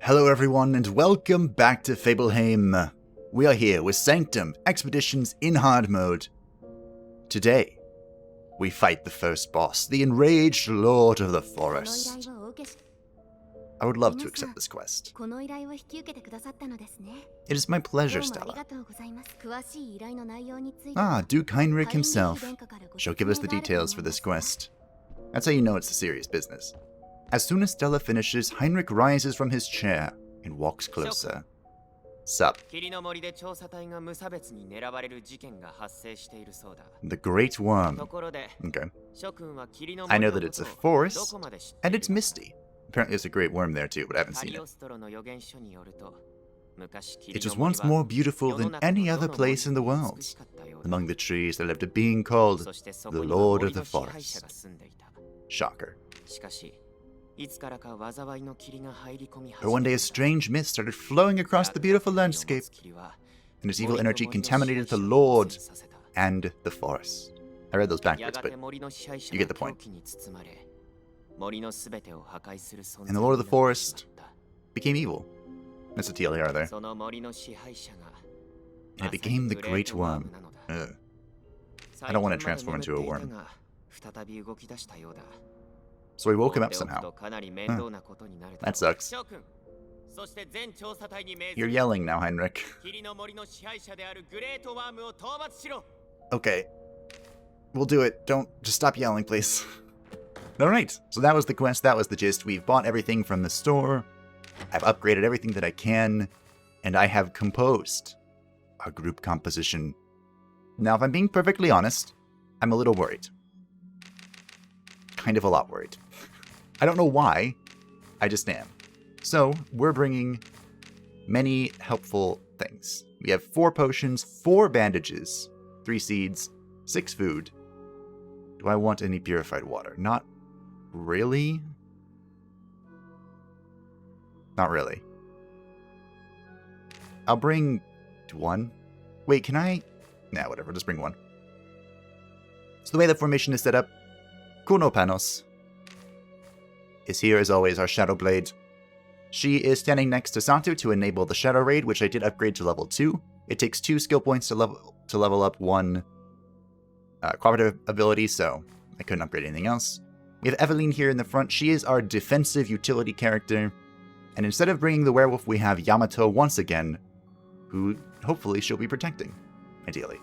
Hello everyone and welcome back to Fableheim. We are here with Sanctum Expeditions in hard mode. Today, we fight the first boss, the Enraged Lord of the Forest. I would love to accept this quest. It is my pleasure, Stella. Ah, Duke Heinrich himself. She'll give us the details for this quest. That's how you know it's a serious business. As soon as Stella finishes, Heinrich rises from his chair and walks closer. Sup? The Great Worm. Okay. I know that it's a forest, and it's misty. Apparently there's a great worm there too, but I haven't seen it. It was once more beautiful than any other place in the world. Among the trees there lived a being called the Lord of the Forest. Shocker. But one day a strange mist started flowing across the beautiful landscape, and its evil energy contaminated the Lord and the forest. I read those backwards, but you get the point. And the Lord of the Forest became evil. That's a TLDR there. And it became the Great Worm. Ugh. I don't want to transform into a worm. So we woke him up somehow. Huh. That sucks. You're yelling now, Heinrich. Okay. We'll do it. Just stop yelling, please. Alright, so that was the quest, that was the gist. We've bought everything from the store. I've upgraded everything that I can. And I have composed a group composition. Now, if I'm being perfectly honest, I'm a little worried. Kind of a lot worried. I don't know why, I just am. So, we're bringing many helpful things. We have 4 potions, 4 bandages, 3 seeds, 6 food. Do I want any purified water? Not really? Not really. I'll bring 1. Wait, can I? Nah, whatever, just bring 1. So the way the formation is set up, Kuno Panos is here as always, our Shadow Blade. She is standing next to Santu to enable the Shadow Raid, which I did upgrade to level 2. It takes 2 skill points to level up 1 cooperative ability, so I couldn't upgrade anything else. We have Eveline here in the front. She is our defensive utility character. And instead of bringing the werewolf, we have Yamato once again, who hopefully she'll be protecting, ideally.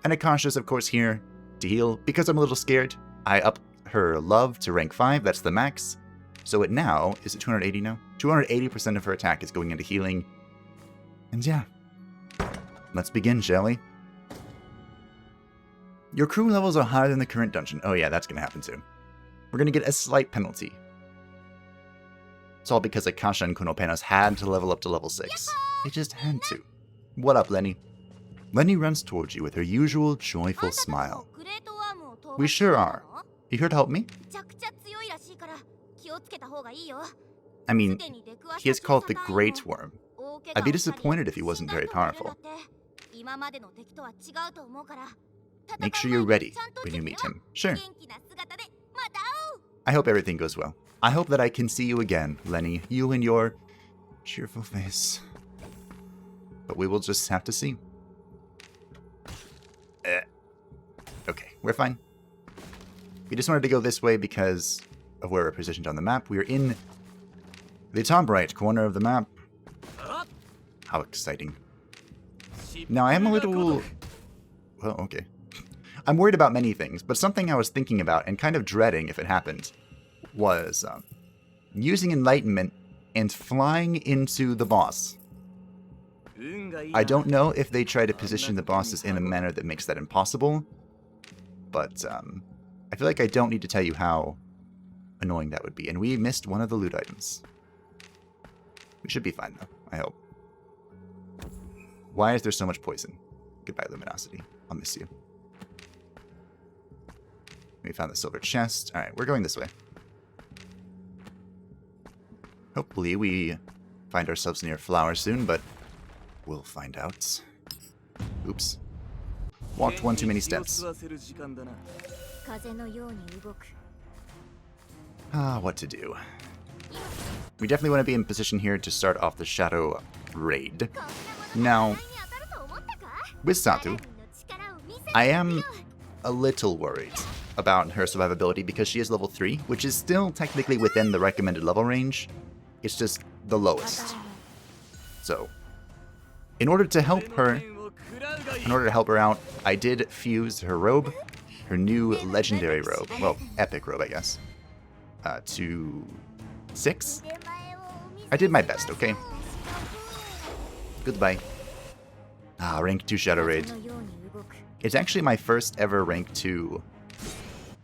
And Akasha's, of course, here to heal. Because I'm a little scared, I up her love to rank 5. That's the max. So it now, is it 280 now? 280% of her attack is going into healing. And yeah, let's begin, shall we? Your crew levels are higher than the current dungeon. Oh yeah, that's going to happen too. We're going to get a slight penalty. It's all because Akasha and Kuno Panos had to level up to level 6. They just had to. What up, Lenny? Lenny runs towards you with her usual joyful smile. We sure are. You here to help me? I mean, he is called the Great Worm. I'd be disappointed if he wasn't very powerful. Make sure you're ready when you meet him. Sure. I hope everything goes well. I hope that I can see you again, Lenny. You and your cheerful face. But we will just have to see. Okay, we're fine. We just wanted to go this way because of where we're positioned on the map. We are in the top right corner of the map. How exciting. Now, I am a little... Well, okay. I'm worried about many things, but something I was thinking about and kind of dreading if it happened was using Enlightenment and flying into the boss. I don't know if they try to position the bosses in a manner that makes that impossible, but I feel like I don't need to tell you how annoying that would be. And we missed one of the loot items. We should be fine, though, I hope. Why is there so much poison? Goodbye, Luminosity. I'll miss you. We found the silver chest. Alright, we're going this way. Hopefully we find ourselves near flowers soon, but we'll find out. Oops. Walked one too many steps. What to do? We definitely want to be in position here to start off the Shadow Raid. Now, with Satu, I am a little worried about her survivability because she is level 3, which is still technically within the recommended level range. It's just the lowest. So, in order to help her out, I did fuse her robe, her new legendary robe, well, epic robe, I guess, to 6. I did my best, okay? Goodbye. Rank 2 Shadow Raid. It's actually my first ever rank 2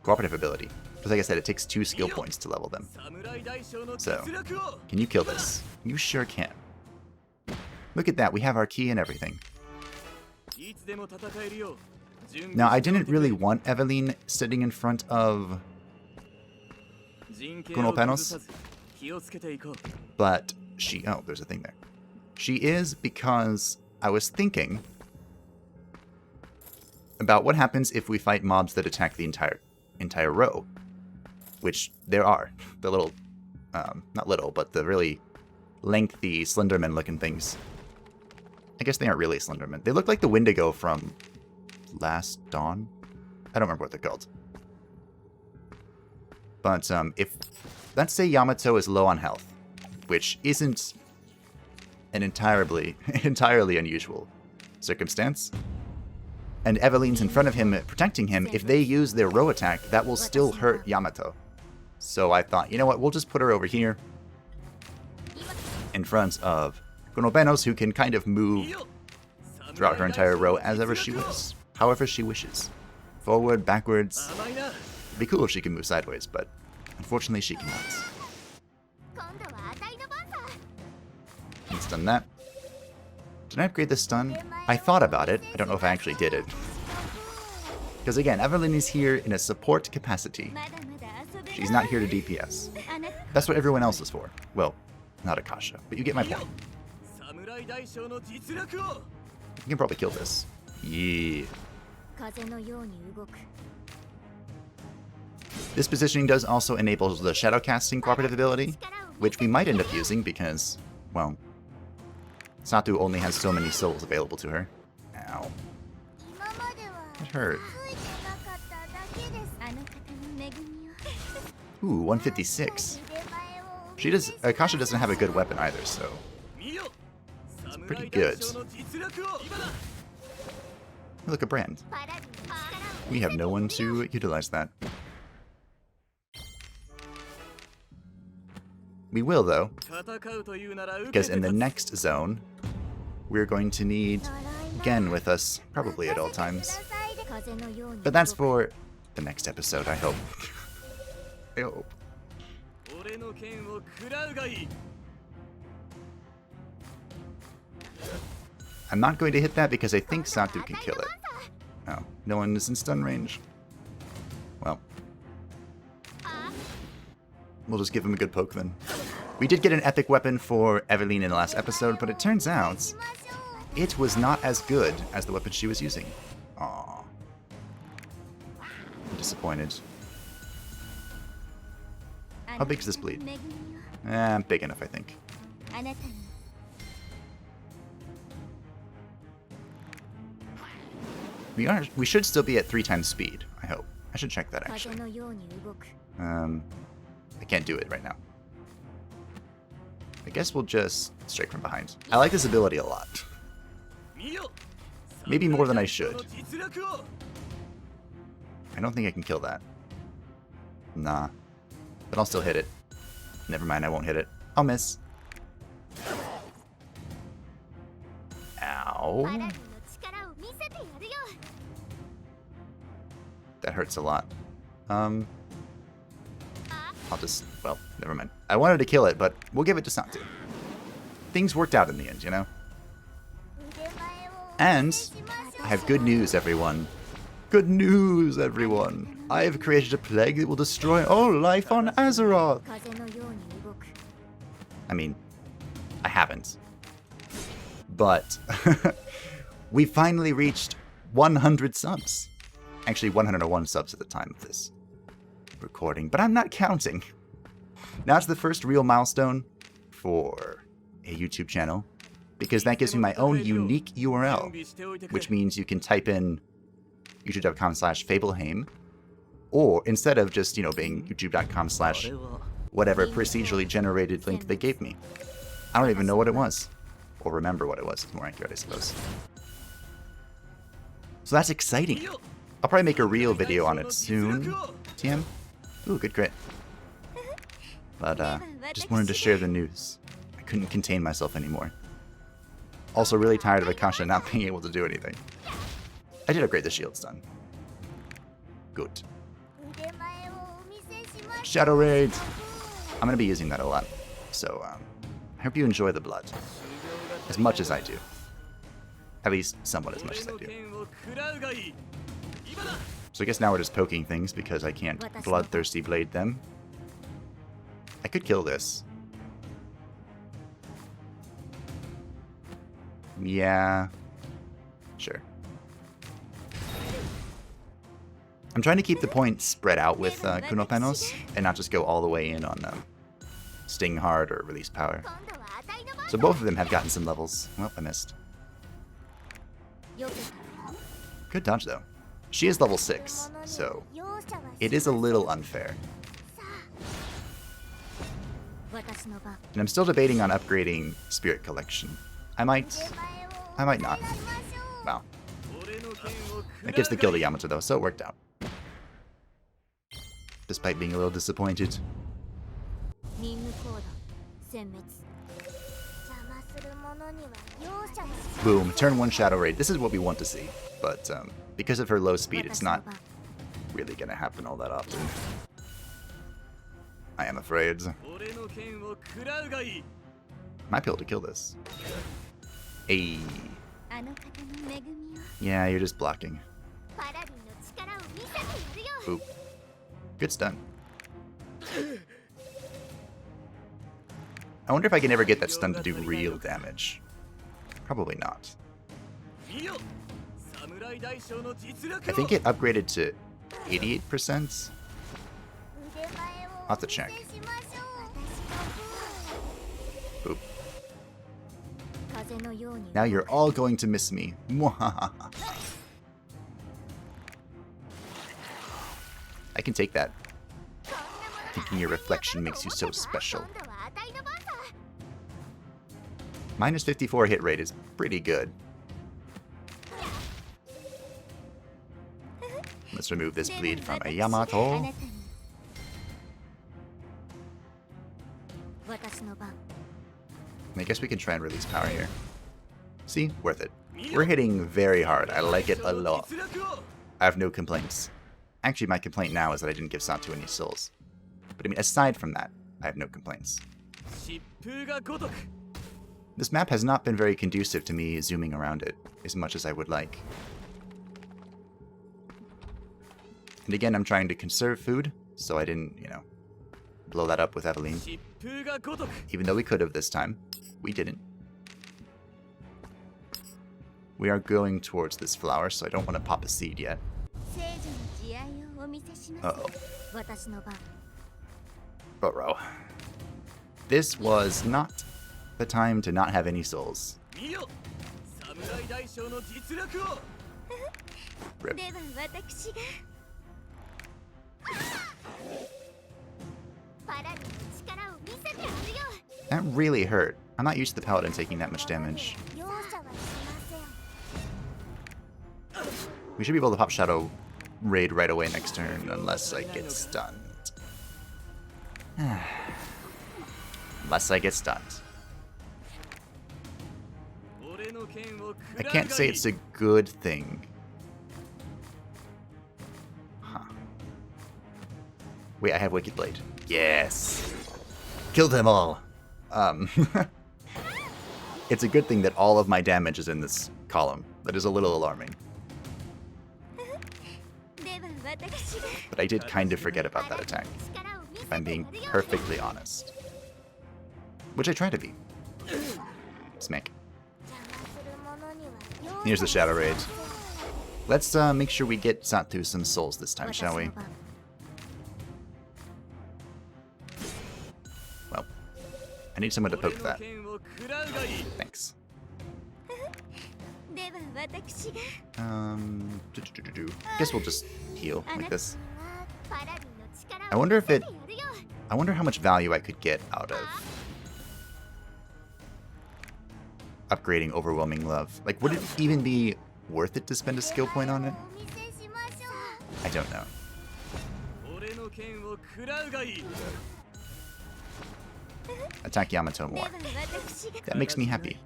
cooperative ability. Because like I said, it takes 2 skill points to level them. So, can you kill this? You sure can. Look at that, we have our key and everything. Now, I didn't really want Evelyn sitting in front of Panos, but she... Oh, there's a thing there. She is because I was thinking about what happens if we fight mobs that attack the entire row, which there are. The little, not little, but the really lengthy Slenderman-looking things. I guess they aren't really Slenderman. They look like the Wendigo from Last Dawn. I don't remember what they're called. But if, let's say Yamato is low on health, which isn't an entirely unusual circumstance, and Evelyn's in front of him protecting him, if they use their row attack, that will still hurt Yamato. So I thought, you know what, we'll just put her over here in front of Panos, who can kind of move throughout her entire row however she wishes. Forward, backwards. It'd be cool if she can move sideways, but unfortunately she cannot. It's done that. Did I upgrade the stun? I thought about it. I don't know if I actually did it. Because again, Evelyn is here in a support capacity. She's not here to DPS. That's what everyone else is for. Well, not Akasha, but you get my point. You can probably kill this. Yeah. This positioning does also enable the shadow casting cooperative ability, which we might end up using because, well, Satu only has so many souls available to her. Ow. It hurt. Ooh, 156. Akasha doesn't have a good weapon either, so it's pretty good. Look, a brand. We have no one to utilize that. We will, though, because in the next zone, we're going to need Gen with us, probably at all times. But that's for the next episode, I hope. I hope. I'm not going to hit that because I think Satu can kill it. Oh, no one is in stun range. Well, we'll just give him a good poke then. We did get an epic weapon for Evelyn in the last episode, but it turns out it was not as good as the weapon she was using. Aww. I'm disappointed. How big is this bleed? Big enough, I think. We should still be at 3 times speed, I hope. I should check that, actually. I can't do it right now. I guess we'll just strike from behind. I like this ability a lot. Maybe more than I should. I don't think I can kill that. Nah. But I'll still hit it. Never mind, I won't hit it. I'll miss. Ow. That hurts a lot. I'll just... well, never mind. I wanted to kill it, but we'll give it to Satu. Things worked out in the end, you know? And I have good news, everyone. Good news, everyone. I have created a plague that will destroy all life on Azeroth. I mean, I haven't. But we finally reached 100 subs. Actually, 101 subs at the time of this recording, but I'm not counting. Now it's the first real milestone for a YouTube channel, because that gives me my own unique URL, which means you can type in youtube.com/fableheim, or instead of just, being youtube.com/whatever procedurally generated link they gave me. I don't even know what it was, or remember what it was. It's more accurate, I suppose. So that's exciting. I'll probably make a real video on it soon. TM? Ooh, good crit. But, just wanted to share the news. I couldn't contain myself anymore. Also really tired of Akasha not being able to do anything. I did upgrade the shield's done. Good. Shadow Raid! I'm gonna be using that a lot. So, I hope you enjoy the blood. As much as I do. At least somewhat as much as I do. So I guess now we're just poking things because I can't bloodthirsty blade them. I could kill this. Yeah. Sure. I'm trying to keep the points spread out with Kunopenos and not just go all the way in on Sting Hard or Release Power. So both of them have gotten some levels. Well, I missed. Good dodge though. She is level 6, so it is a little unfair. And I'm still debating on upgrading Spirit Collection. I might not. Wow. That gets the kill to Yamato though, so it worked out. Despite being a little disappointed. Boom, turn 1 Shadow Raid. This is what we want to see, but because of her low speed, it's not really gonna happen all that often. I am afraid. Might be able to kill this. Ayy. Yeah, you're just blocking. Oop. Good stun. I wonder if I can ever get that stun to do real damage. Probably not. I think it upgraded to 88%. I'll have to check. Oop. Now you're all going to miss me. I can take that. Thinking your reflection makes you so special. Minus 54 hit rate is pretty good. Let's remove this bleed from a Yamato. I guess we can try and release power here. See? Worth it. We're hitting very hard. I like it a lot. I have no complaints. Actually, my complaint now is that I didn't give Satu any souls. But I mean, aside from that, I have no complaints. This map has not been very conducive to me zooming around it as much as I would like. And again, I'm trying to conserve food, so I didn't, blow that up with Eveline. Even though we could have this time, we didn't. We are going towards this flower, so I don't want to pop a seed yet. Uh-oh. Bro. This was not the time to not have any souls. Rip. That really hurt. I'm not used to the paladin taking that much damage. We should be able to pop Shadow Raid right away next turn, unless I get stunned. Unless I get stunned. I can't say it's a good thing. Huh. Wait, I have Wicked Blade. Yes! Kill them all! It's a good thing that all of my damage is in this column. That is a little alarming. But I did kind of forget about that attack, if I'm being perfectly honest. Which I try to be. Smack. Here's the Shadow Raid. Let's make sure we get Satu some souls this time, shall we? I need someone to poke that. Thanks. Guess we'll just heal like this. I wonder if I wonder how much value I could get out of upgrading Overwhelming Love. Like, would it even be worth it to spend a skill point on it? I don't know. Attack Yamato more. That makes me happy.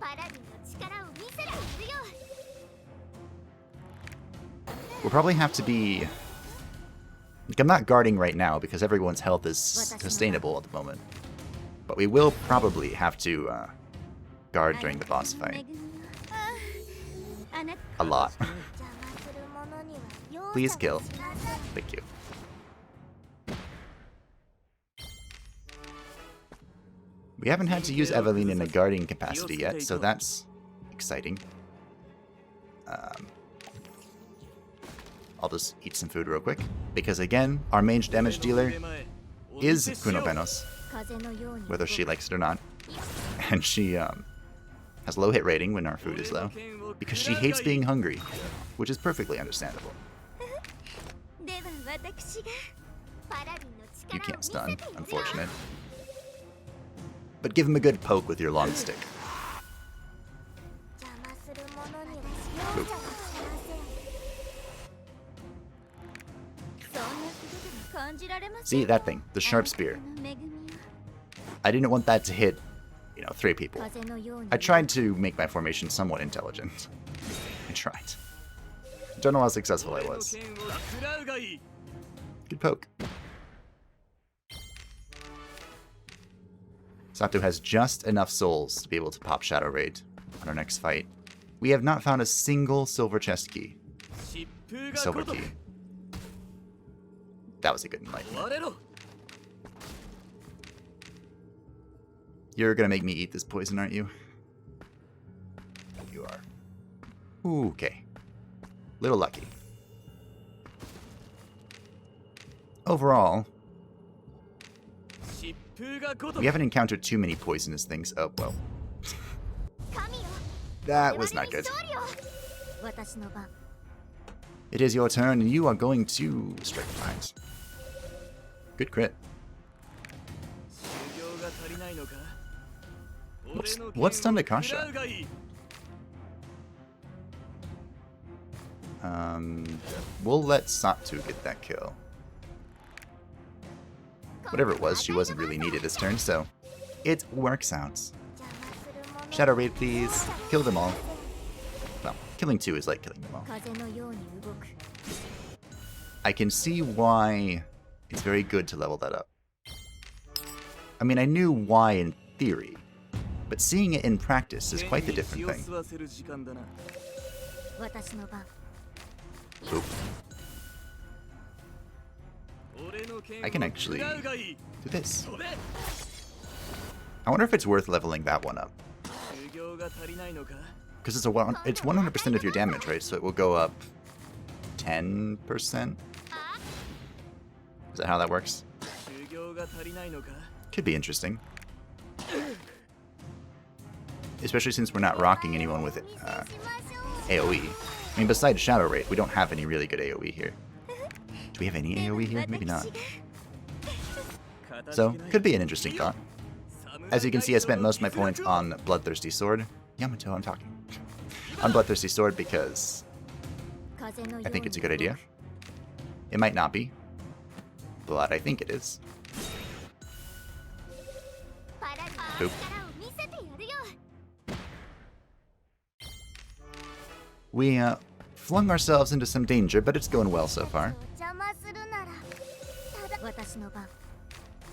We'll probably have to be... Like, I'm not guarding right now because everyone's health is sustainable at the moment. But we will probably have to guard during the boss fight. A lot. Please kill. Thank you. We haven't had to use Eveline in a guarding capacity yet, so that's exciting. I'll just eat some food real quick, because again, our main damage dealer is Kunopenos, whether she likes it or not. And she has low hit rating when our food is low, because she hates being hungry, which is perfectly understandable. You can't stun, unfortunate. But give him a good poke with your long stick. Oop. See, that thing, the sharp spear. I didn't want that to hit, 3 people. I tried to make my formation somewhat intelligent. I tried. Don't know how successful I was. Good poke. Sato has just enough souls to be able to pop Shadow Raid on our next fight. We have not found a single silver chest key. Silver key. That was a good enlightenment. You're gonna make me eat this poison, aren't you? You are. Ooh, okay. Little lucky. Overall, we haven't encountered too many poisonous things. Oh, well. That was not good. It is your turn, and you are going to strike mines. Good crit. What's done to Kasha? We'll let Satu get that kill. Whatever it was, she wasn't really needed this turn, so it works out. Shadow Raid, please. Kill them all. Well, killing 2 is like killing them all. I can see why it's very good to level that up. I mean, I knew why in theory, but seeing it in practice is quite the different thing. Oop. I can actually do this. I wonder if it's worth leveling that one up. Because it's 100% of your damage, right? So it will go up 10%? Is that how that works? Could be interesting. Especially since we're not rocking anyone with AoE. I mean, besides Shadow Raid, we don't have any really good AoE here. Do we have any AoE here? Maybe not. So, could be an interesting thought. As you can see, I spent most of my points on Bloodthirsty Sword. Yamato, I'm talking. On Bloodthirsty Sword because I think it's a good idea. It might not be, but I think it is. Oop. We flung ourselves into some danger, but it's going well so far.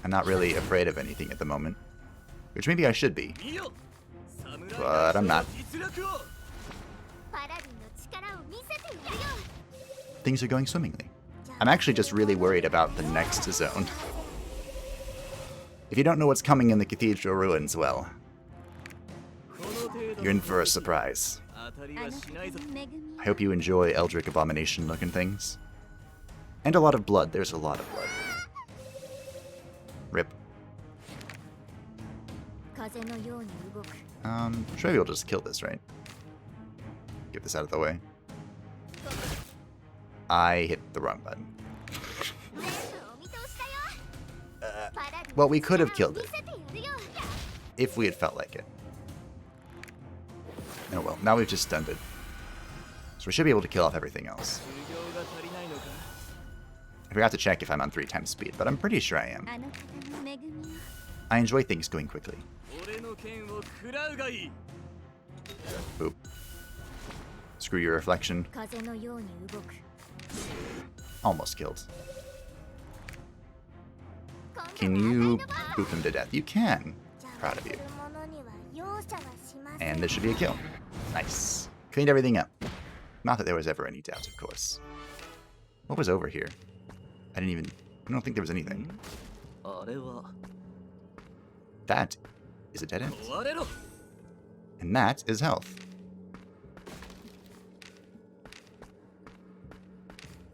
I'm not really afraid of anything at the moment, which maybe I should be, but I'm not. Things are going swimmingly. I'm actually just really worried about the next zone. If you don't know what's coming in the Cathedral Ruins, well, you're in for a surprise. I hope you enjoy Eldritch Abomination looking things. And a lot of blood. There's a lot of blood. Rip. Sure, we'll just kill this, right? Get this out of the way. I hit the wrong button. Well, we could have killed it. If we had felt like it. Oh well, now we've just stunned it. So we should be able to kill off everything else. I forgot to check if I'm on 3 times speed, but I'm pretty sure I am. I enjoy things going quickly. Boop. Screw your reflection. Almost killed. Can you boop him to death? You can. Proud of you. And this should be a kill. Nice. Cleaned everything up. Not that there was ever any doubt, of course. What was over here? I don't think there was anything. That is a dead end. And that is health.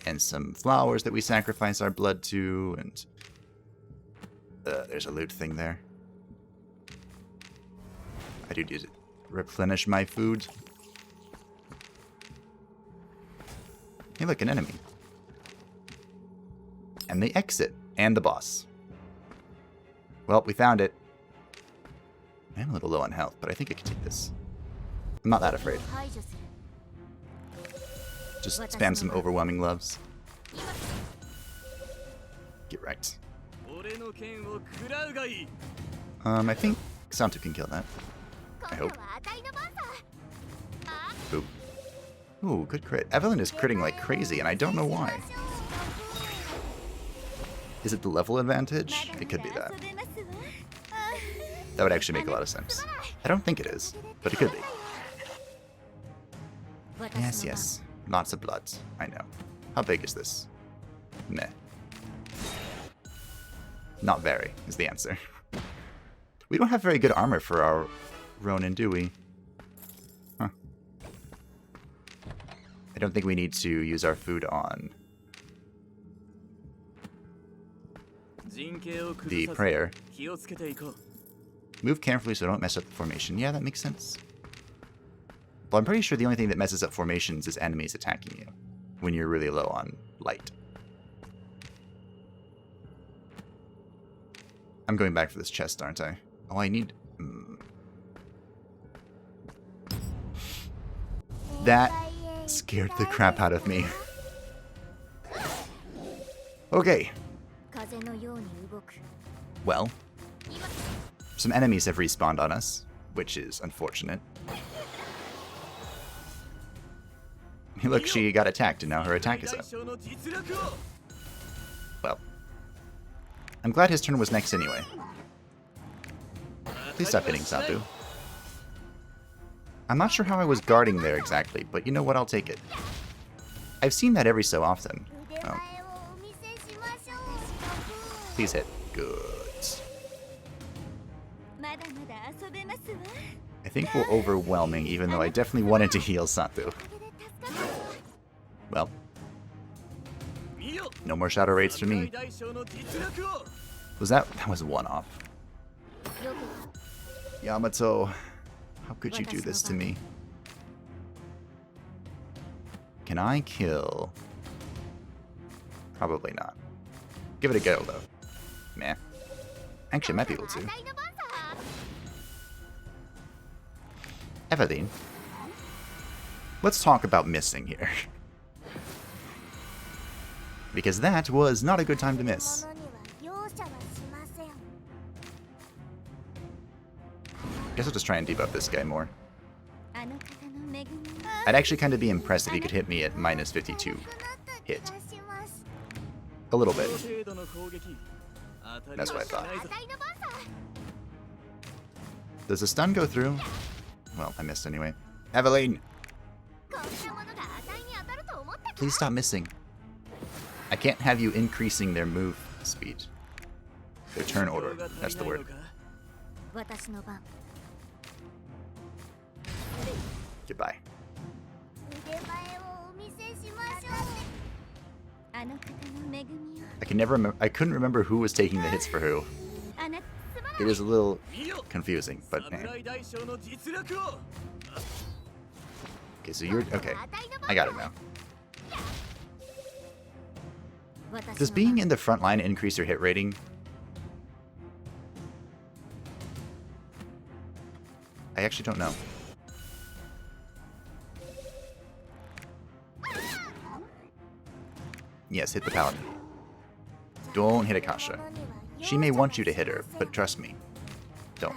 And some flowers that we sacrifice our blood to, and there's a loot thing there. I do need to replenish my food. Hey, look, an enemy. And the exit. And the boss. Well, we found it. I'm a little low on health, but I think I can take this. I'm not that afraid. Just spam some overwhelming loves. Get right. I think Sanctum can kill that. I hope. Boop. Ooh, good crit. Evelyn is critting like crazy, and I don't know why. Is it the level advantage? It could be that. That would actually make a lot of sense. I don't think it is, but it could be. Yes, yes. Lots of blood. I know. How big is this? Meh. Not very, is the answer. We don't have very good armor for our Ronin, do we? Huh. I don't think we need to use our food on the prayer. Move carefully so don't mess up the formation. Yeah, that makes sense. Well, I'm pretty sure the only thing that messes up formations is enemies attacking you when you're really low on light. I'm going back for this chest, aren't I? Oh, I need... That scared the crap out of me. Okay. Well, some enemies have respawned on us, which is unfortunate. Look, she got attacked and now her attack is up. Well, I'm glad his turn was next anyway. Please stop hitting Sabu. I'm not sure how I was guarding there exactly, but you know what, I'll take it. I've seen that every so often. Oh. Please hit. Good. I think we're overwhelming, even though I definitely wanted to heal Sabu. Well. No more shadow raids for me. Was that was one off. Yamato, how could you do this to me? Can I kill? Probably not. Give it a go, though. Meh. Actually, I might be able to. Evelyn. Let's talk about missing here. Because that was not a good time to miss. Guess I'll just try and debuff this guy more. I'd actually kind of be impressed if he could hit me at minus 52 hit. A little bit. That's what I thought. Does the stun go through? Well, I missed anyway. Evelyn! Please stop missing. I can't have you increasing their move speed. Their turn order. That's the word. Goodbye. I can never remember. I couldn't remember who was taking the hits for who. It is a little confusing, but man. Okay, so you're... Okay, I got it now. Does being in the front line increase your hit rating? I actually don't know. Yes, hit the paladin. Don't hit Akasha. She may want you to hit her, but trust me, don't.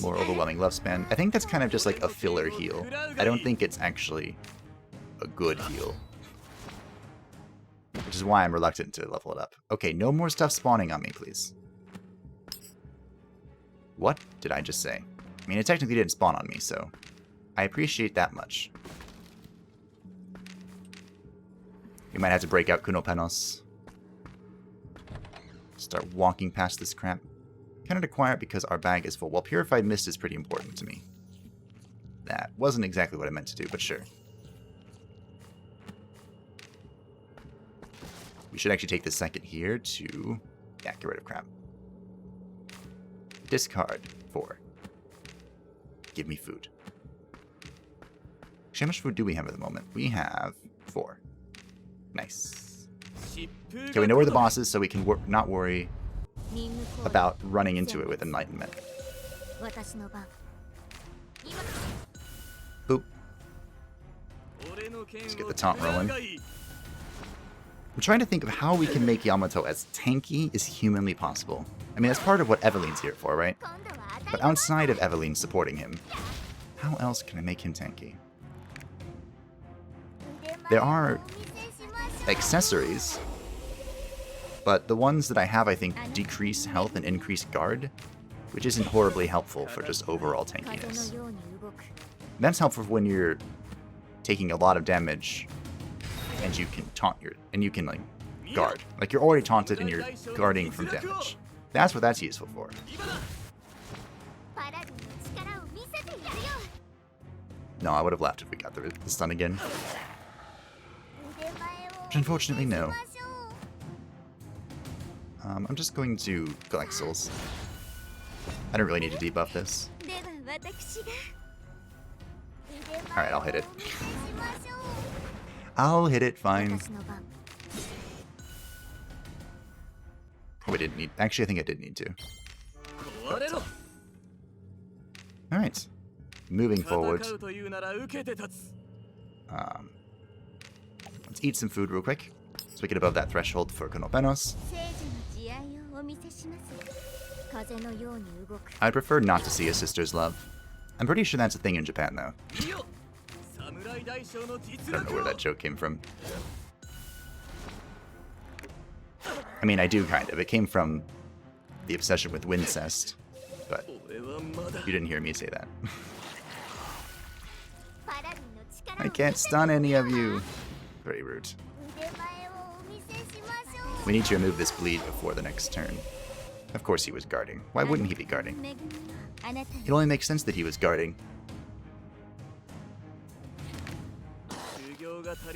More overwhelming love span. I think that's kind of just like a filler heal. I don't think it's actually a good heal. Which is why I'm reluctant to level it up. Okay, no more stuff spawning on me, please. What did I just say? I mean, it technically didn't spawn on me, so I appreciate that much. We might have to break out Kunopenos. Start walking past this crap. Cannot acquire it because our bag is full. Well, Purified Mist is pretty important to me. That wasn't exactly what I meant to do, but sure. We should actually take the second here to... Yeah, get rid of crap. Discard 4. Give me food. How much food do we have at the moment? We have 4. Nice. Okay, we know where the boss is, so we can not worry about running into it with enlightenment. Boop. Let's get the taunt rolling. I'm trying to think of how we can make Yamato as tanky as humanly possible. I mean, that's part of what Eveline's here for, right? But outside of Eveline supporting him, how else can I make him tanky? There are accessories, but the ones that I have, I think, decrease health and increase guard, which isn't horribly helpful for just overall tankiness. That's helpful when you're taking a lot of damage and you can taunt like guard. Like you're already taunted and you're guarding from damage. That's what that's useful for. No, I would have laughed if we got the stun again. But unfortunately, no. I'm just going to collect souls. I don't really need to debuff this. Alright, I'll hit it. I'll hit it, fine. Oh, we didn't need... Actually, I think I did need to. Alright. Moving forward. Let's eat some food real quick, so we get above that threshold for Kunopenos. I'd prefer not to see a sister's love. I'm pretty sure that's a thing in Japan, though. I don't know where that joke came from. I mean, I do kind of. It came from the obsession with Wincest, but you didn't hear me say that. I can't stun any of you. Very rude. We need to remove this bleed before the next turn. Of course he was guarding. Why wouldn't he be guarding? It only makes sense that he was guarding.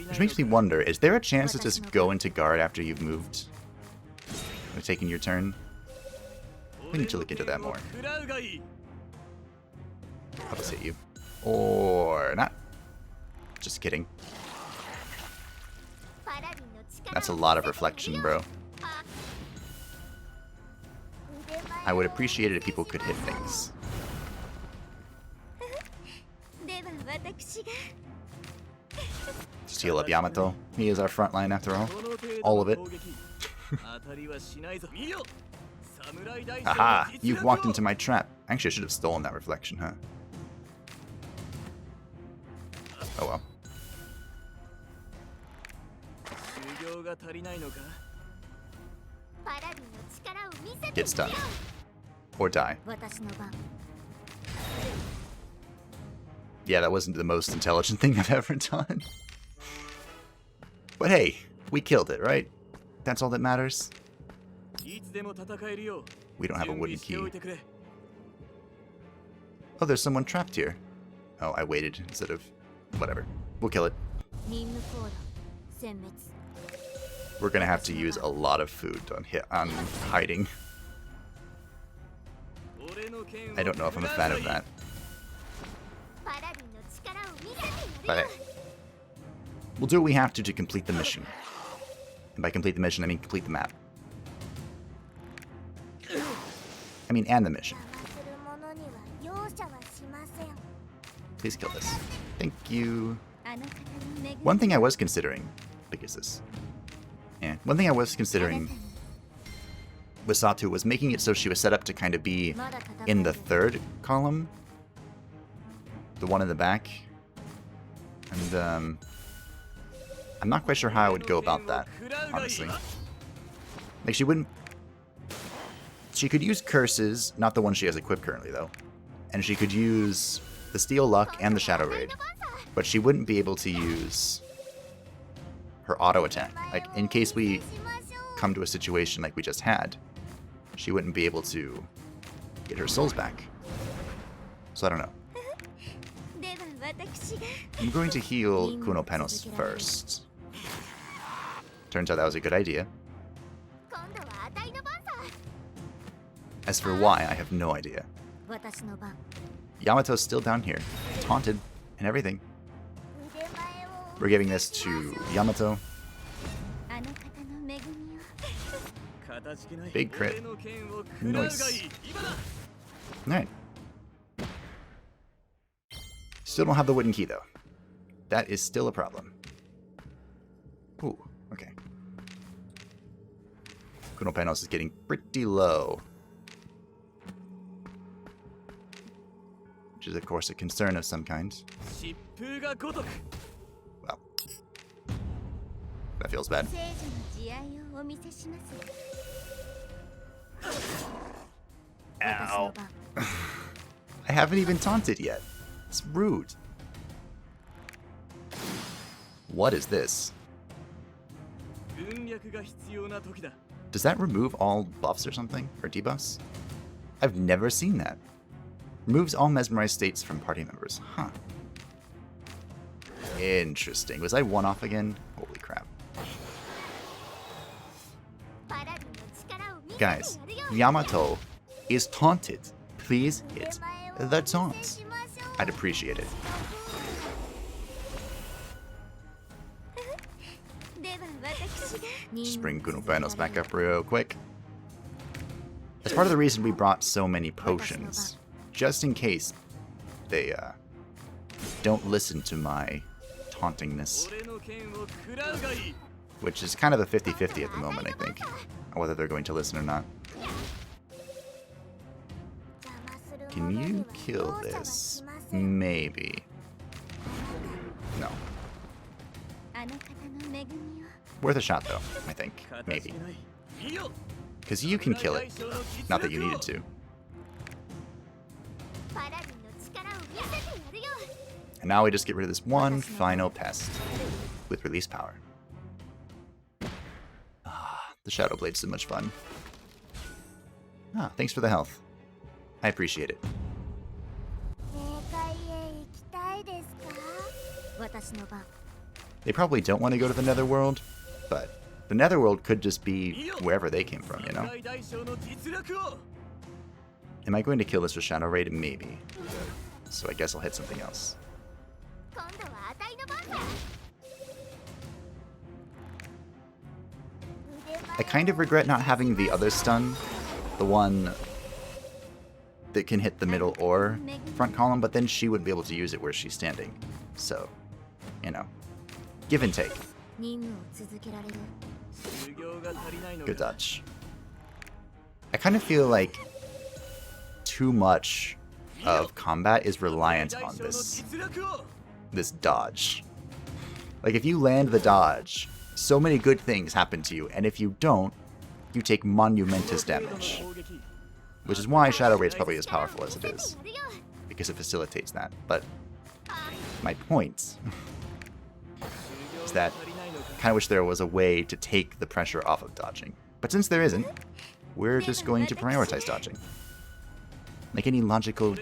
Which makes me wonder, is there a chance to just go into guard after you've moved? Or taken your turn? We need to look into that more. I'll just hit you. Or not. Just kidding. That's a lot of reflection, bro. I would appreciate it if people could hit things. Just heal up Yamato. He is our front line after all. All of it. Aha! You've walked into my trap. Actually, I should have stolen that reflection, huh? Oh well. Get stunned. Or die. Yeah, that wasn't the most intelligent thing I've ever done. But hey, we killed it, right? That's all that matters. We don't have a wooden key. Oh, there's someone trapped here. Oh, I waited instead of... Whatever. We'll kill it. we're gonna have to use a lot of food on hiding. I don't know if I'm a fan of that. But hey, we'll do what we have to complete the mission. And by complete the mission, I mean complete the map. I mean, and the mission. Please kill this. Thank you. One thing I was considering... Big is this? Yeah. One thing I was considering with Satu was making it so she was set up to kind of be in the third column. The one in the back. And, I'm not quite sure how I would go about that, honestly. Like, she wouldn't... She could use curses, not the one she has equipped currently, though. And she could use the Steel Luck and the Shadow Raid. But she wouldn't be able to use her auto attack. Like, in case we come to a situation like we just had, she wouldn't be able to get her souls back. So I don't know. I'm going to heal Kuno Panos first. Turns out that was a good idea. As for why, I have no idea. Yamato's still down here, taunted and everything. We're giving this to Yamato. Big crit. Nice. Alright. Still don't have the wooden key, though. That is still a problem. Ooh, okay. Kuno Panos is getting pretty low. Which is, of course, a concern of some kind. Well. That feels bad. Ow. I haven't even taunted yet. It's rude. What is this? Does that remove all buffs or something? Or debuffs? I've never seen that. Removes all mesmerized states from party members. Huh. Interesting. Was I one off again? Holy crap. Guys, Yamato is taunted. Please hit the taunt. I'd appreciate it. Just bring Kuno Panos back up real quick. As part of the reason we brought so many potions, just in case they don't listen to my tauntingness. Which is kind of a 50-50 at the moment, I think, on whether they're going to listen or not. Can you kill this? Maybe. No. Worth a shot, though, I think. Maybe. Because you can kill it. Not that you needed to. And now we just get rid of this one final pest with release power. Ah, the Shadow Blade's so much fun. Ah, thanks for the health. I appreciate it. They probably don't want to go to the Netherworld, but the Netherworld could just be wherever they came from, you know? Am I going to kill this with Shadow Raid? Maybe. So I guess I'll hit something else. I kind of regret not having the other stun, the one that can hit the middle or front column, but then she wouldn't be able to use it where she's standing. So, you know, give and take. Good dodge. I kind of feel like too much of combat is reliant on this dodge. Like, if you land the dodge, so many good things happen to you, and if you don't, you take monumentous damage. Which is why Shadow Raid's probably as powerful as it is, because it facilitates that. But my point is that I kind of wish there was a way to take the pressure off of dodging. But since there isn't, we're just going to prioritize dodging. Like any logical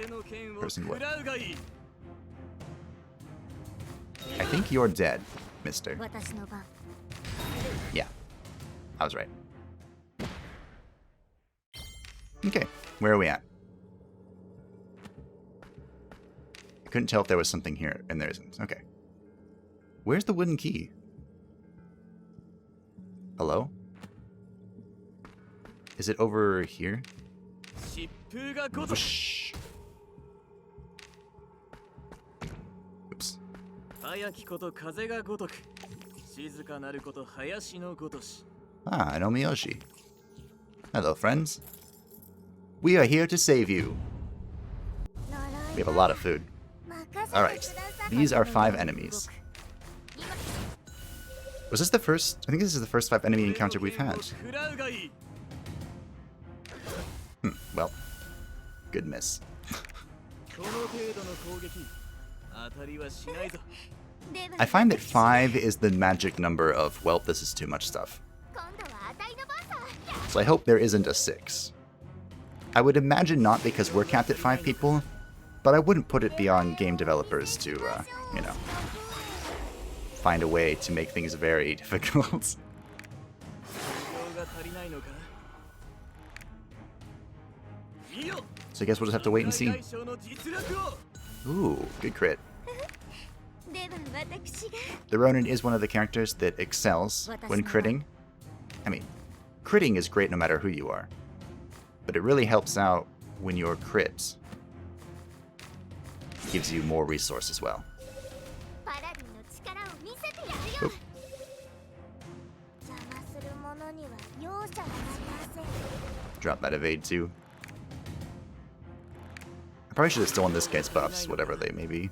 person would. I think you're dead, mister. Yeah. I was right. Okay, where are we at? I couldn't tell if there was something here, and there isn't. Okay. Where's the wooden key? Hello? Is it over here? Whoosh. Oops. Ah, an Omiyoshi. Hello, friends. We are here to save you. We have a lot of food. Alright, these are 5 enemies. Was this the first? I think this is the first 5 enemy encounter we've had. Well, good miss. I find that 5 is the magic number of, well, this is too much stuff. So I hope there isn't a 6. I would imagine not, because we're capped at 5 people, but I wouldn't put it beyond game developers to, you know, find a way to make things very difficult. So I guess we'll just have to wait and see. Ooh, good crit. The Ronin is one of the characters that excels when critting. I mean, critting is great no matter who you are, but it really helps out when your crit gives you more resource as well. Oop. Drop that evade too. I probably should have stolen this guy's buffs, whatever they may be.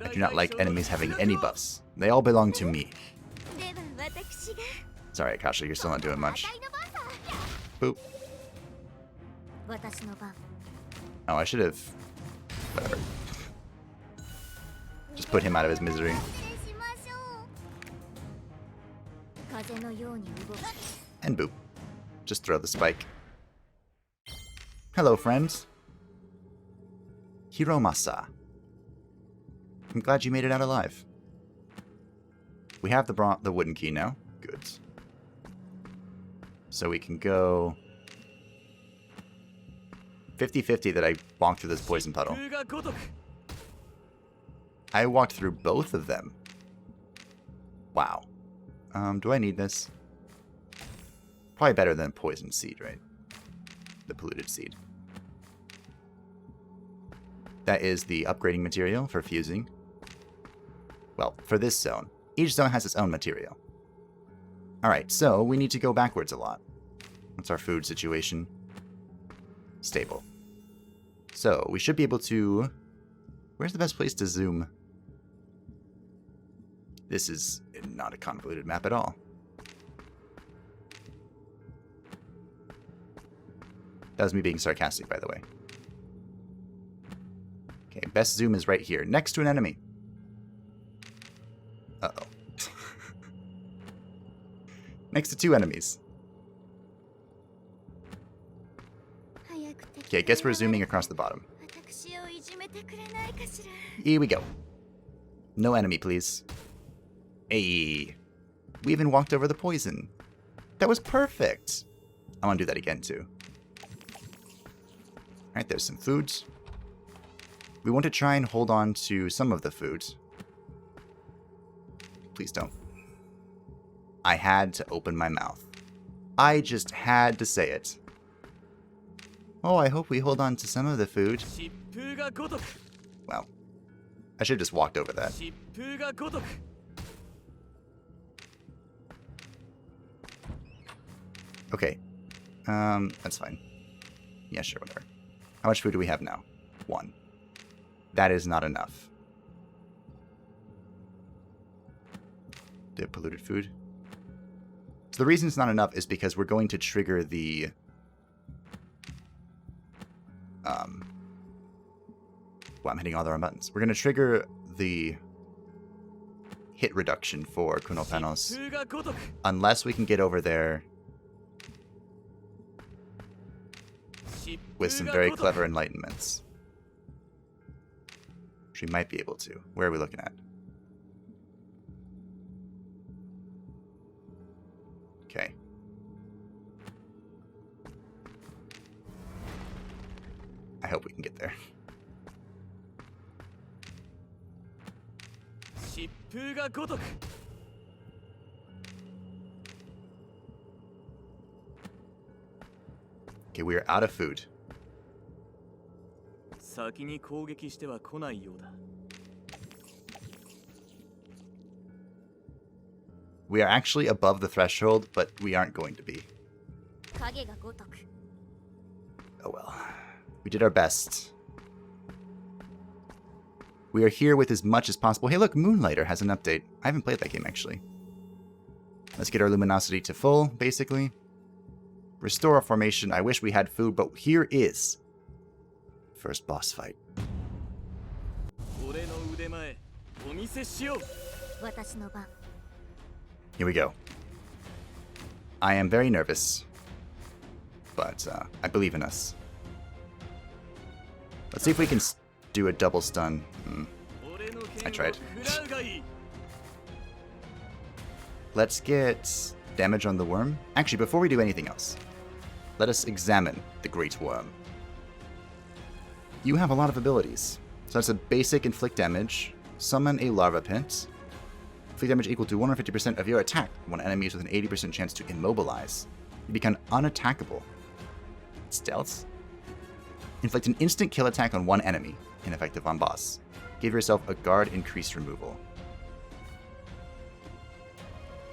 I do not like enemies having any buffs. They all belong to me. Sorry, Akasha, you're still not doing much. Boop. Oh, I should have... Whatever. Just put him out of his misery. And boop. Just throw the spike. Hello, friends. Hiromasa. I'm glad you made it out alive. We have the wooden key now. Good. So we can go 50-50 that I walked through this poison puddle. I walked through both of them. Wow. Do I need this? Probably better than poison seed, right? The polluted seed. That is the upgrading material for fusing. Well, for this zone. Each zone has its own material. Alright, so we need to go backwards a lot. What's our food situation? Stable. So, we should be able to... Where's the best place to zoom? This is not a convoluted map at all. That was me being sarcastic, by the way. Okay, best zoom is right here, next to an enemy. Uh-oh. Next to 2 enemies. Okay, I guess we're zooming across the bottom. Here we go. No enemy, please. Hey. We even walked over the poison. That was perfect. I want to do that again, too. Alright, there's some foods. We want to try and hold on to some of the foods. Please don't. I had to open my mouth. I just had to say it. Oh, I hope we hold on to some of the food. Well, I should have just walked over that. Okay. That's fine. Yeah, sure, whatever. How much food do we have now? 1. That is not enough. The polluted food. So the reason it's not enough is because we're going to trigger the... Well, I'm hitting all the wrong buttons. We're going to trigger the hit reduction for Kunopanos unless we can get over there with some very clever enlightenments. Which we might be able to. Where are we looking at? I hope we can get there. Okay, we are out of food. We are actually above the threshold, but we aren't going to be. Oh well. We did our best. We are here with as much as possible. Hey look, Moonlighter has an update. I haven't played that game actually. Let's get our luminosity to full, basically. Restore our formation. I wish we had food, but here is first boss fight. Here we go. I am very nervous, but I believe in us. Let's see if we can do a double stun. I tried. Let's get damage on the worm. Actually, before we do anything else, let us examine the Great Worm. You have a lot of abilities. So that's a basic inflict damage, summon a larva pit, inflict damage equal to 150% of your attack. One enemy is with an 80% chance to immobilize. You become unattackable. Stealth. Inflict an instant kill attack on one enemy, ineffective on boss. Give yourself a guard increased removal.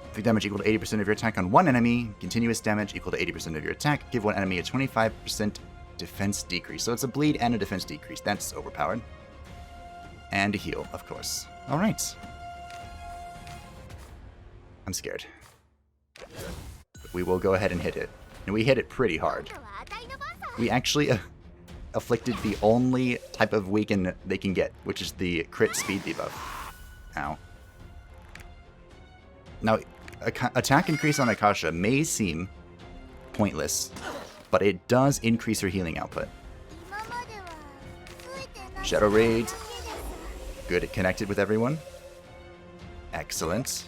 Inflict damage equal to 80% of your attack on one enemy. Continuous damage equal to 80% of your attack. Give one enemy a 25% defense decrease. So it's a bleed and a defense decrease. That's overpowered. And a heal, of course. Alright. I'm scared. But we will go ahead and hit it. And we hit it pretty hard. We actually afflicted the only type of weaken they can get, which is the crit speed debuff. Ow. Now, attack increase on Akasha may seem pointless, but it does increase her healing output. Shadow Raid. Good, it connected with everyone. Excellent.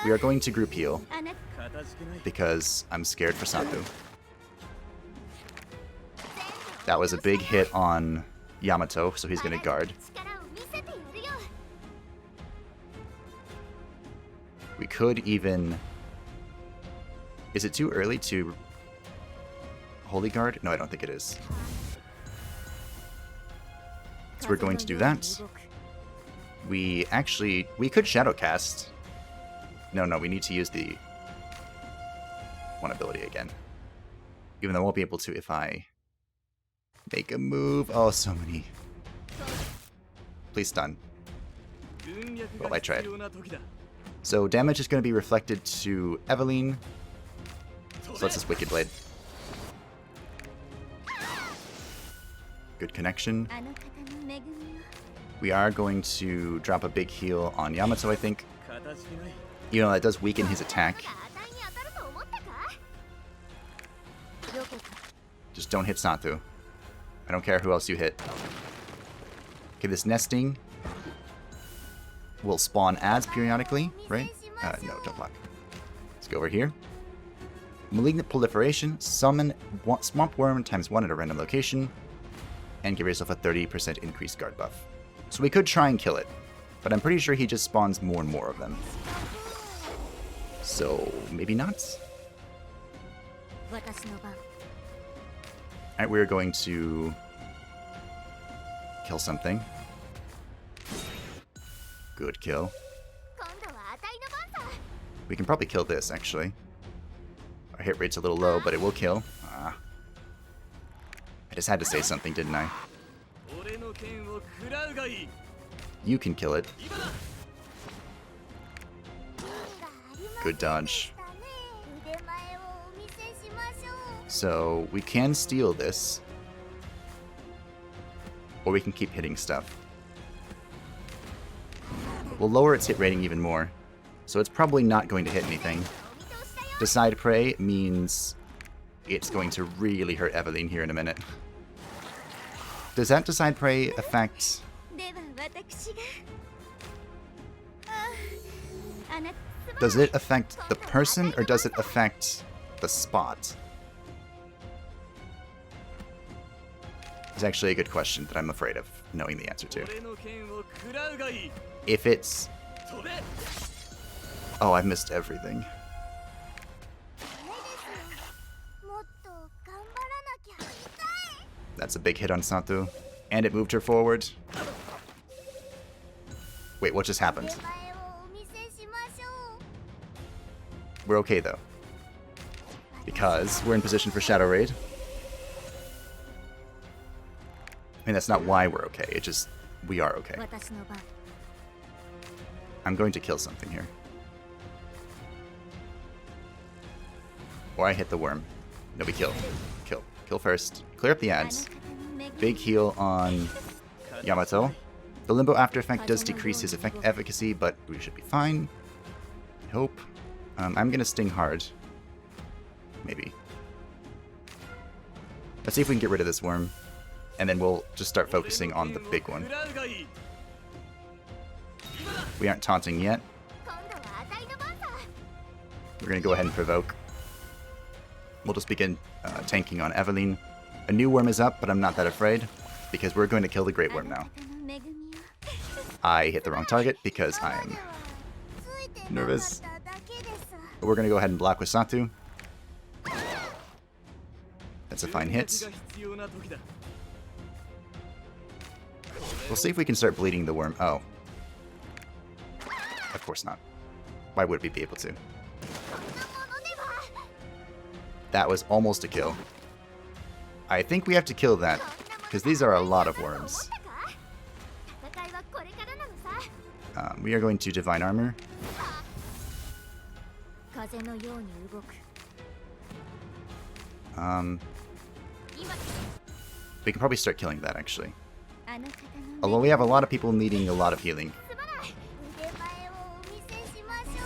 We are going to group heal, because I'm scared for Santu. That was a big hit on Yamato, so he's going to guard. We could even... Is it too early to Holy Guard? No, I don't think it is. So we're going to do that. We could Shadow Cast. No, we need to use the one ability again. Even though I won't be able to if I make a move. Oh, so many. Please stun. Well, I tried. So damage is going to be reflected to Eveline. So that's this Wicked Blade. Good connection. We are going to drop a big heal on Yamato, I think. You know, that does weaken his attack. Just don't hit Santu. I don't care who else you hit. Okay, this nesting will spawn ads periodically, right? No, don't block. Let's go over here. Malignant Proliferation. Summon Swamp Worm ×1 at a random location. And give yourself a 30% increased guard buff. So we could try and kill it. But I'm pretty sure he just spawns more and more of them. So, maybe not? Alright, we're going to kill something. Good kill. We can probably kill this, actually. Our hit rate's a little low, but it will kill. I just had to say something, didn't I? You can kill it. Good dodge. So, we can steal this. Or we can keep hitting stuff. We'll lower its hit rating even more. So it's probably not going to hit anything. Decide Prey means it's going to really hurt Eveline here in a minute. Does that Decide Prey affect... Does it affect the person, or does it affect the spot? is actually a good question that I'm afraid of knowing the answer to. If it's... Oh, I missed everything. That's a big hit on Sato. And it moved her forward. Wait, what just happened? We're okay, though. Because we're in position for Shadow Raid. I mean, that's not why we're okay. It just... we are okay. I'm going to kill something here. Or I hit the worm. No, we kill. Kill. Kill first. Clear up the ads. Big heal on Yamato. The Limbo After Effect does decrease his efficacy, but we should be fine. I hope. I'm gonna sting hard. Maybe. Let's see if we can get rid of this worm. And then we'll just start focusing on the big one. We aren't taunting yet. We're gonna go ahead and provoke. We'll just begin tanking on Evelyn. A new worm is up, but I'm not that afraid, because we're going to kill the Great Worm now. I hit the wrong target because I'm nervous. But we're going to go ahead and block with Satu. That's a fine hit. We'll see if we can start bleeding the worm. Oh. Of course not. Why would we be able to? That was almost a kill. I think we have to kill that, because these are a lot of worms. We are going to Divine Armor. We can probably start killing that, actually. Although we have a lot of people needing a lot of healing.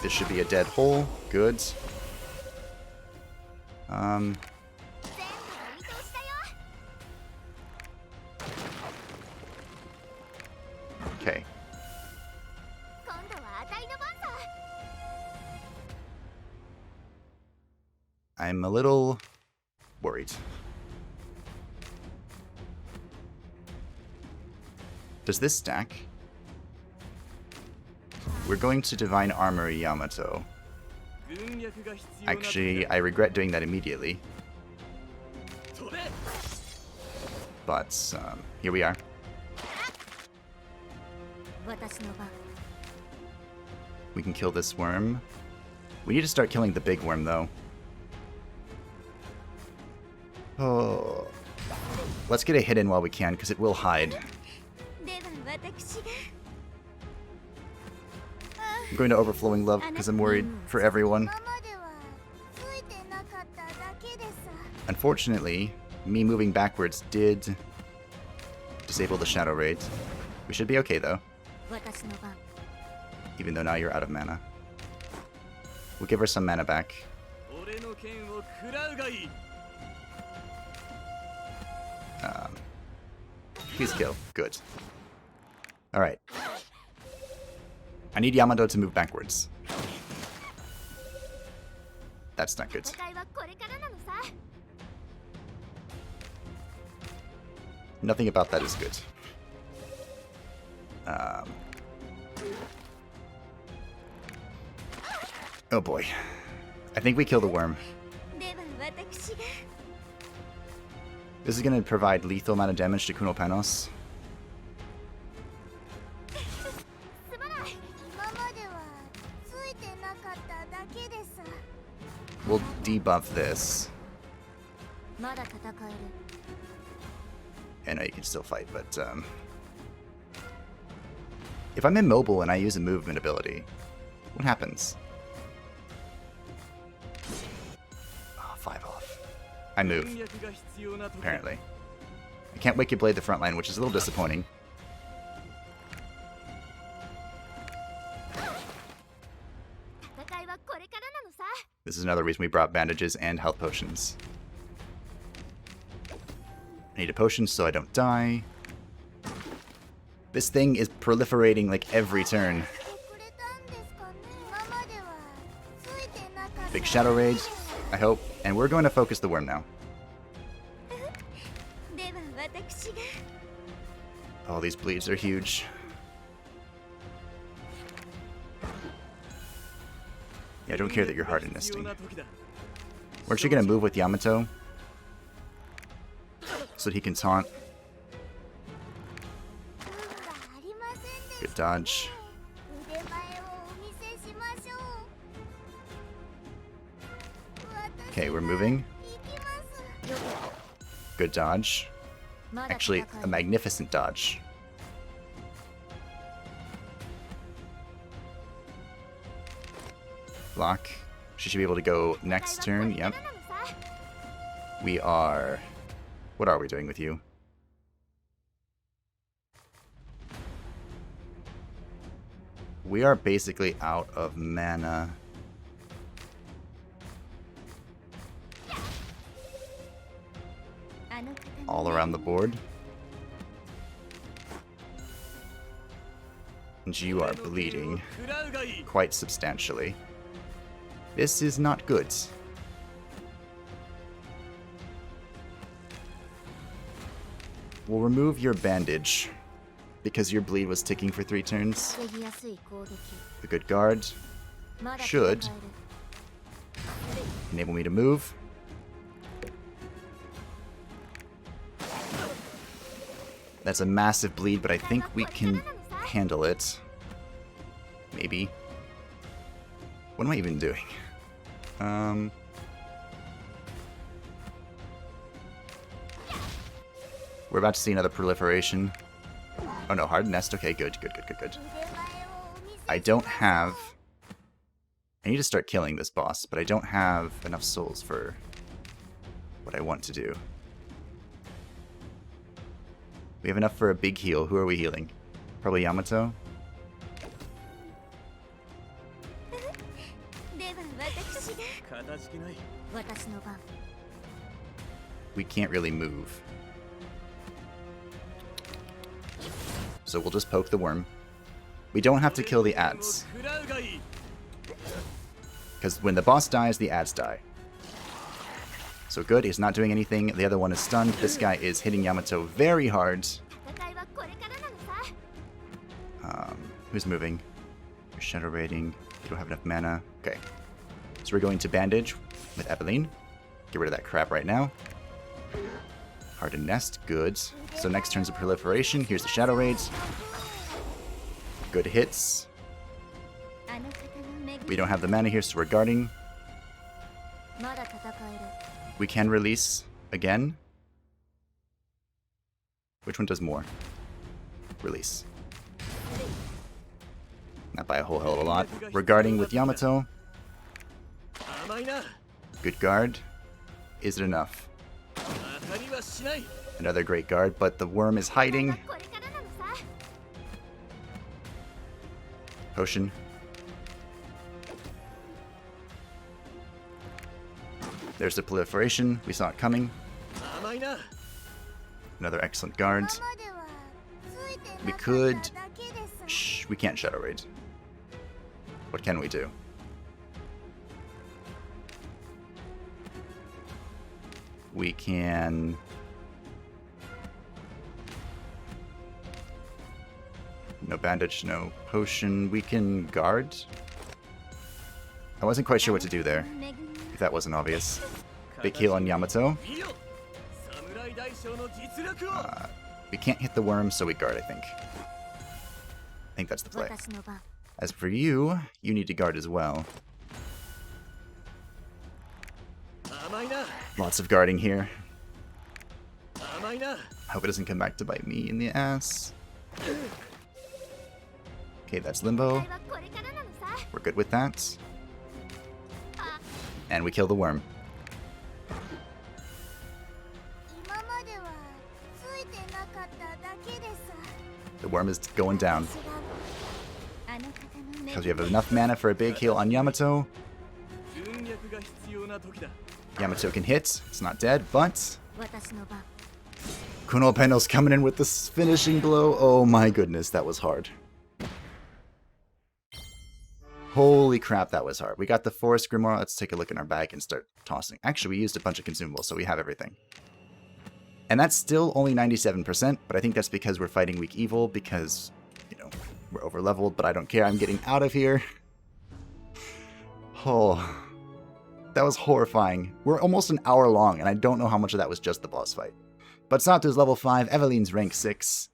This should be a dead hole. Good. Okay. I'm a little worried. Does this stack? We're going to Divine Armor Yamato. Actually, I regret doing that immediately. But, here we are. We can kill this worm. We need to start killing the big worm, though. Oh. Let's get a hit in while we can, because it will hide. I'm going to Overflowing Love, because I'm worried for everyone. Unfortunately, me moving backwards did disable the Shadow Raid. We should be okay, though. Even though now you're out of mana. We'll give her some mana back. Please kill. Good. Alright. I need Yamato to move backwards. That's not good. Nothing about that is good. Oh boy. I think we kill the worm. This is going to provide lethal amount of damage to Kuno Panos. We'll debuff this. I know you can still fight, but if I'm immobile and I use a movement ability, what happens? Oh, 5 off. I move, apparently. I can't Wicked Blade the front line, which is a little disappointing. This is another reason we brought bandages and health potions. I need a potion so I don't die. This thing is proliferating like every turn. Big Shadow Raid, I hope. And we're going to focus the worm now. Oh, these bleeds are huge. Yeah, I don't care that you're hard and nesting. We're actually gonna move with Yamato so that he can taunt. Good dodge. Okay, we're moving. Good dodge. Actually, a magnificent dodge. Block. She should be able to go next turn. Yep. We are... What are we doing with you? We are basically out of mana. All around the board. And you are bleeding quite substantially. This is not good. We'll remove your bandage because your bleed was ticking for 3 turns. The good guard should enable me to move. That's a massive bleed, but I think we can handle it. Maybe. What am I even doing? We're about to see another proliferation. Oh no, hard nest. Okay, good. I don't have... I need to start killing this boss, but I don't have enough souls for what I want to do. We have enough for a big heal. Who are we healing? Probably Yamato? We can't really move. So we'll just poke the worm. We don't have to kill the ads. Because when the boss dies, the ads die. So good, he's not doing anything. The other one is stunned. This guy is hitting Yamato very hard. Who's moving? You're shadow raiding. You don't have enough mana. Okay. So we're going to bandage with Eveline. Get rid of that crap right now. Hardened nest, good. So next turn's a proliferation. Here's the shadow raids. Good hits. We don't have the mana here, so we're guarding. We can release again. Which one does more? Release. Not by a whole hell of a lot. We're guarding with Yamato. Good guard. Is it enough? Another great guard, but the worm is hiding. Potion. There's the proliferation. We saw it coming. Another excellent guard. We could... Shh, we can't shadow raid. What can we do? We can... No bandage, no potion. We can guard? I wasn't quite sure what to do there, if that wasn't obvious. Big heal on Yamato. We can't hit the worm, so we guard, I think. I think that's the play. As for you, you need to guard as well. Lots of guarding here. Hope it doesn't come back to bite me in the ass. Okay, that's Limbo. We're good with that. And we kill the worm. The worm is going down. Because we have enough mana for a big heal on Yamato. Yamato can hit. It's not dead, but... Kuno Penno's coming in with this finishing blow. Oh my goodness, that was hard. Holy crap, that was hard. We got the Forest Grimoire. Let's take a look in our bag and start tossing. Actually, we used a bunch of consumables, so we have everything. And that's still only 97%, but I think that's because we're fighting weak evil, because, you know, we're over-leveled, but I don't care. I'm getting out of here. Oh, that was horrifying. We're almost an hour long, and I don't know how much of that was just the boss fight. But Satu's level 5, Eveline's rank 6.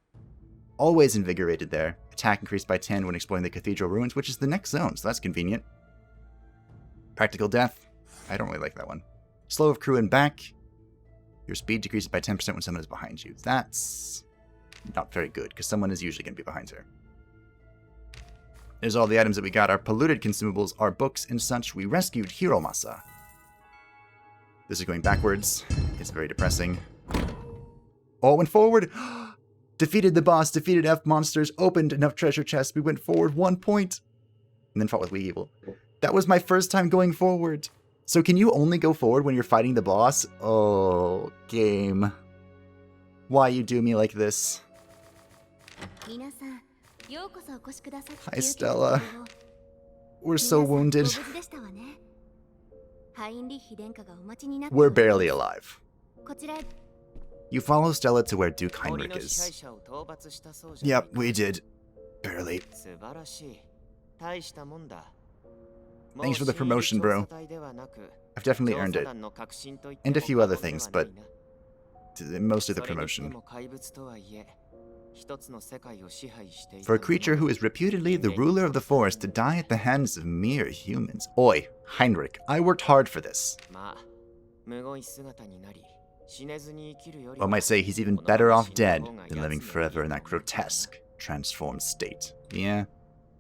Always invigorated there. Attack increased by 10 when exploring the Cathedral Ruins, which is the next zone, so that's convenient. Practical Death. I don't really like that one. Slow of crew and back. Your speed decreases by 10% when someone is behind you. That's not very good, because someone is usually going to be behind her. There's all the items that we got. Our polluted consumables, our books and such. We rescued Hiromasa. This is going backwards. It's very depressing. Oh, it went forward! Defeated the boss, defeated F monsters, opened enough treasure chests. We went forward 1 point. And then fought with weak evil. That was my first time going forward. So can you only go forward when you're fighting the boss? Oh, game. Why you do me like this? Hi, Stella. We're so wounded. We're barely alive. You follow Stella to where Duke Heinrich is. Yep, we did. Barely. Thanks for the promotion, bro. I've definitely earned it. And a few other things, but mostly the promotion. For a creature who is reputedly the ruler of the forest to die at the hands of mere humans. Oi, Heinrich, I worked hard for this. One might say he's even better off dead than living forever in that grotesque, transformed state. Yeah,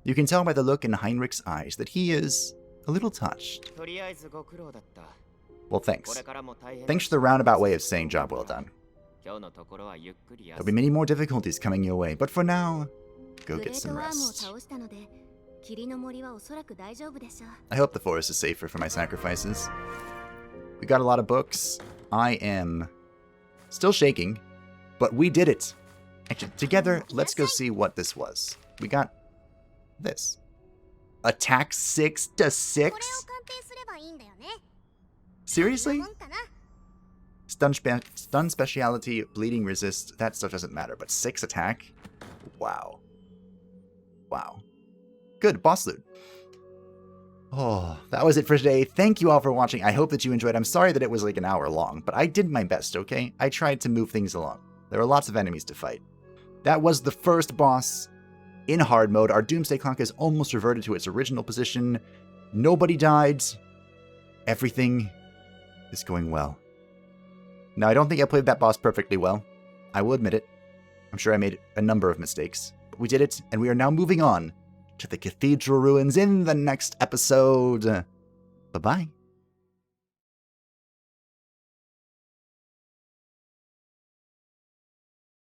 you can tell by the look in Heinrich's eyes that he is a little touched. Well, thanks. Thanks for the roundabout way of saying job well done. There'll be many more difficulties coming your way, but for now, go get some rest. I hope the forest is safer for my sacrifices. We got a lot of books. I am still shaking, but we did it. Actually, together, let's go see what this was. We got this. Attack 6 to 6? Seriously? Stun speciality, bleeding resist, that stuff doesn't matter, but 6 attack? Wow. Wow. Good, boss loot. Oh, that was it for today. Thank you all for watching. I hope that you enjoyed. I'm sorry that it was like an hour long, but I did my best, okay? I tried to move things along. There are lots of enemies to fight. That was the first boss in hard mode. Our Doomsday Clock has almost reverted to its original position. Nobody died. Everything is going well. Now, I don't think I played that boss perfectly well. I will admit it. I'm sure I made a number of mistakes. But we did it, and we are now moving on to the Cathedral Ruins in the next episode. Bye-bye.